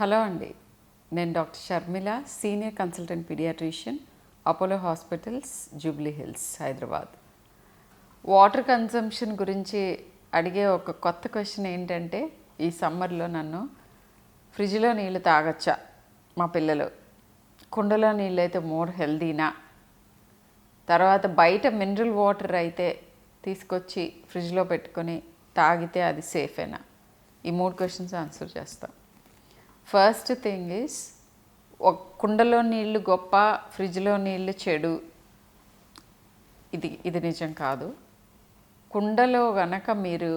Hello అండి, నేను doctor Sharmila, senior consultant paediatrician, Apollo Hospitals, Jubilee Hills, Hyderabad. Water consumption గురించి అడిగే ఒక కొత్త క్వశ్చన్ ఏంటంటే, ఈ సమ్మర్లో నన్ను ఫ్రిడ్జ్లో నీళ్ళు తాగొచ్చా మా పిల్లలు, కుండలో నీళ్ళు అయితే మోర్ హెల్దీనా, తర్వాత బయట మినరల్ వాటర్ అయితే తీసుకొచ్చి ఫ్రిడ్జ్లో పెట్టుకొని తాగితే అది సేఫేనా? ఈ 3 క్వశ్చన్స్ ఆన్సర్ చేస్తాం. ఫస్ట్ థింగ్ ఈజ్, ఒక కుండలో నీళ్ళు గొప్ప, ఫ్రిడ్జ్లో నీళ్ళు చెడు, ఇది నిజం కాదు. కుండలో గనక మీరు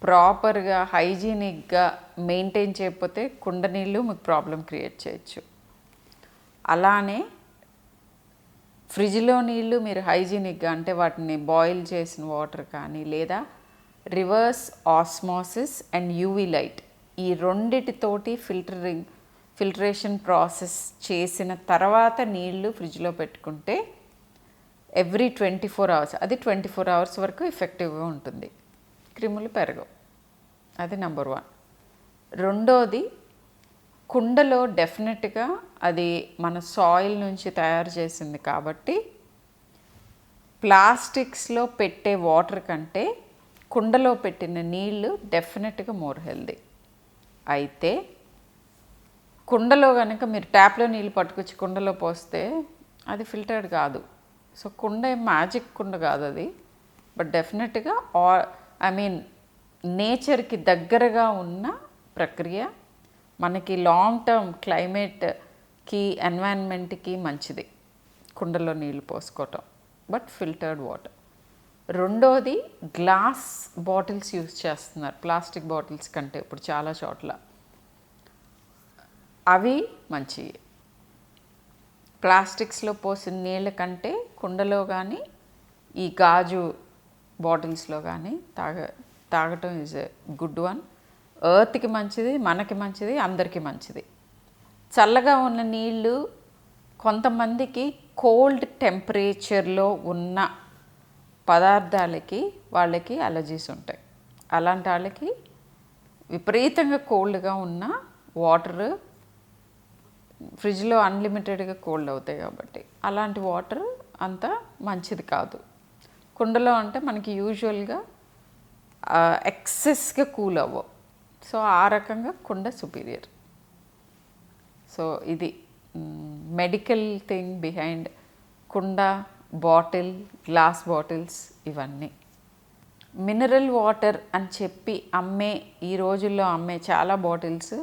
ప్రాపర్గా హైజీనిక్గా మెయింటైన్ చేయకపోతే కుండ నీళ్ళు మీకు ప్రాబ్లం క్రియేట్ చేయొచ్చు. అలానే ఫ్రిడ్జ్లో నీళ్ళు మీరు హైజీనిక్గా, అంటే వాటిని బాయిల్ చేసిన వాటర్ కానీ, లేదా reverse osmosis and UV light, ఈ రెండిటితోటి ఫిల్టరేషన్ ప్రాసెస్ చేసిన తర్వాత నీళ్లు ఫ్రిడ్జ్లో పెట్టుకుంటే ఎవ్రీ 24 అవర్స్, అది 24 అవర్స్ వరకు ఎఫెక్టివ్గా ఉంటుంది, క్రిములు పెరగవు. అది నెంబర్ 1. రెండోది, కుండలో డెఫినెట్గా అది మన సాయిల్ నుంచి తయారు చేసింది కాబట్టి ప్లాస్టిక్స్లో పెట్టే వాటర్ కంటే కుండలో పెట్టిన నీళ్ళు డెఫినెట్గా మోర్ హెల్దీ. అయితే కుండలో కనుక మీరు ట్యాప్లో నీళ్ళు పట్టుకొచ్చి కుండలో పోస్తే అది ఫిల్టర్డ్ కాదు. సో కుండ మ్యాజిక్ కుండ కాదు అది, బట్ డెఫినెట్గా నేచర్కి దగ్గరగా ఉన్న ప్రక్రియ, మనకి లాంగ్ టర్మ్ క్లైమేట్కి, ఎన్వైరన్మెంట్కి మంచిది కుండలో నీళ్ళు పోసుకోవటం, బట్ ఫిల్టర్డ్ వాటర్. రెండోది, గ్లాస్ బాటిల్స్ యూజ్ చేస్తున్నారు ప్లాస్టిక్ బాటిల్స్ కంటే ఇప్పుడు చాలా చోట్ల. అవి మంచివి. ప్లాస్టిక్స్లో పోసిన నీళ్ళ కంటే కుండలో కానీ ఈ గాజు బాటిల్స్లో కానీ తాగటం ఈజ్ ఎ గుడ్ వన్. ఎర్త్కి మంచిది, మనకి మంచిది, అందరికీ మంచిది. చల్లగా ఉన్న నీళ్ళు కొంతమందికి కోల్డ్ టెంపరేచర్లో ఉన్న పదార్థాలకి వాళ్ళకి అలర్జీస్ ఉంటాయి. అలాంటి వాళ్ళకి విపరీతంగా కోల్డ్గా ఉన్న వాటర్ ఫ్రిడ్జ్లో అన్లిమిటెడ్గా కోల్డ్ అవుతాయి కాబట్టి అలాంటి వాటర్ అంత మంచిది కాదు. కుండలో అంటే మనకి యూజువల్గా ఎక్సెస్గా కూల్ అవ్వవు. సో ఆ రకంగా కుండ సుపీరియర్. సో ఇది మెడికల్ థింగ్ బిహైండ్ కుండ, బాటిల్, గ్లాస్ బాటిల్స్ ఇవన్నీ. మినరల్ వాటర్ అని చెప్పి ఈ రోజుల్లో అమ్మే చాలా బాటిల్స్,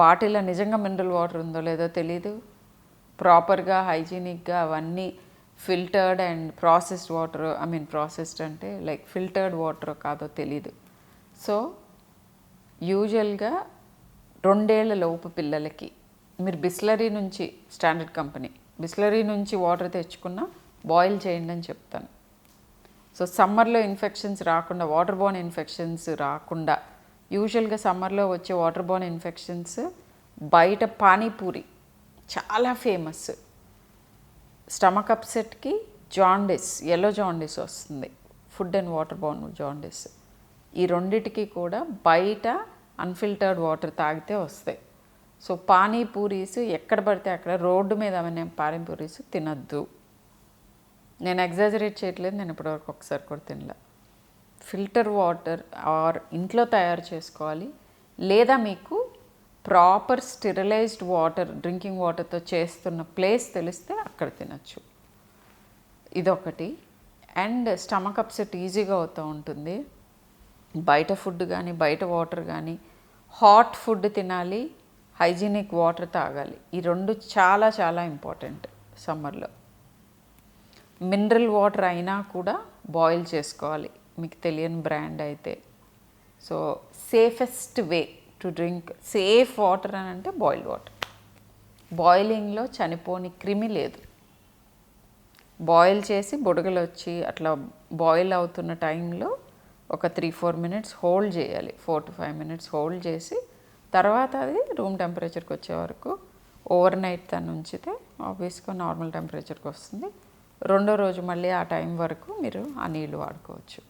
వాటిలో నిజంగా మినరల్ వాటర్ ఉందో లేదో తెలీదు. ప్రాపర్గా హైజీనిక్గా అవన్నీ filtered and processed water, processed అంటే లైక్ ఫిల్టర్డ్ వాటర్ కాదో తెలీదు. సో యూజువల్గా 2 ఏళ్ల లోపు పిల్లలకి మీరు బిస్లరీ నుంచి, స్టాండర్డ్ కంపెనీ బిస్లరీ నుంచి వాటర్ తెచ్చుకున్న బాయిల్ చేయండి అని చెప్తాను. సో సమ్మర్లో ఇన్ఫెక్షన్స్ రాకుండా, వాటర్ బోర్న్ ఇన్ఫెక్షన్స్ రాకుండా, యూజువల్గా సమ్మర్లో వచ్చే వాటర్ బోర్న్ ఇన్ఫెక్షన్స్ బయట పానీపూరి చాలా ఫేమస్. స్టమక్ అప్సెట్కి జాండిస్, ఎల్లో జాండిస్ వస్తుంది, food and water borne jaundice. ఈ రెండిటికి కూడా బయట అన్ఫిల్టర్డ్ వాటర్ తాగితే వస్తాయి. సో పానీపూరీస్ ఎక్కడ పడితే అక్కడ రోడ్డు మీద అనే పానీపూరీస్ తినద్దు. నేను ఎగ్జాజరేట్ చేయట్లేదు, నేను ఇప్పటివరకు ఒకసారి కూడా తినలే. ఫిల్టర్ వాటర్ ఆర్ ఇంట్లో తయారు చేసుకోవాలి, లేదా మీకు ప్రాపర్ స్టెరిలైజ్డ్ వాటర్, డ్రింకింగ్ వాటర్తో చేస్తున్న ప్లేస్ తెలిస్తే అక్కడ తినచ్చు. ఇదొకటి. అండ్ స్టమక్ అప్సెట్ ఈజీగా అవుతూ ఉంటుంది. బయట ఫుడ్ కానీ, బయట వాటర్ కానీ, హాట్ ఫుడ్ తినాలి, హైజీనిక్ వాటర్ తాగాలి. ఈ 2 చాలా చాలా ఇంపార్టెంట్ సమ్మర్లో. మినరల్ వాటర్ అయినా కూడా బాయిల్ చేసుకోవాలి, మీకు తెలియని బ్రాండ్ అయితే. So safest way to drink safe water అని అంటే బాయిల్డ్ వాటర్. బాయిలింగ్లో చనిపోని క్రిమి లేదు. బాయిల్ చేసి బుడగలు వచ్చి అట్లా బాయిల్ అవుతున్న టైంలో ఒక 3-4 మినిట్స్ హోల్డ్ చేయాలి, 4 to 5 మినిట్స్ హోల్డ్ చేసి తర్వాత అది రూమ్ టెంపరేచర్కి వచ్చే వరకు ఓవర్ నైట్ దాన్ని ఉంచితే ఆబ్వియస్గా నార్మల్ టెంపరేచర్కి వస్తుంది. రెండో రోజు మళ్ళీ ఆ టైం వరకు మీరు ఆ నీళ్ళు వాడుకోవచ్చు.